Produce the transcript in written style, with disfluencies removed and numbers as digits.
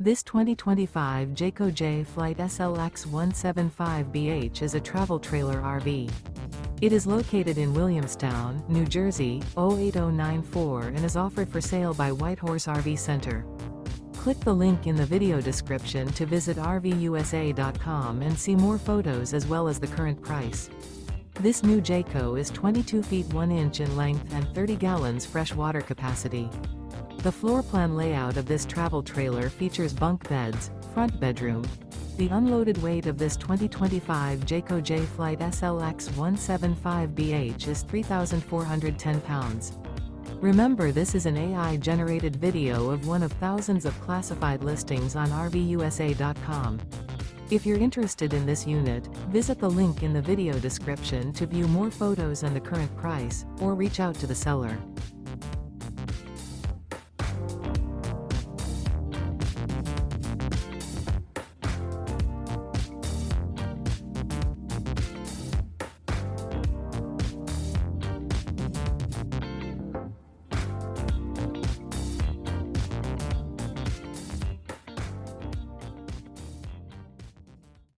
This 2025 Jayco Jay Flight SLX 175BH is a travel trailer RV. It is located in Williamstown, New Jersey, 08094 and is offered for sale by Whitehorse RV Center. Click the link in the video description to visit RVUSA.com and see more photos as well as the current price. This new Jayco is 22 feet 1 inch in length and 30 gallons fresh water capacity. The floor plan layout of this travel trailer features bunk beds, front bedroom. The unloaded weight of this 2025 Jayco Jay Flight SLX 175BH is 3,410 pounds. Remember, this is an AI-generated video of one of thousands of classified listings on RVUSA.com. If you're interested in this unit, visit the link in the video description to view more photos and the current price, or reach out to the seller.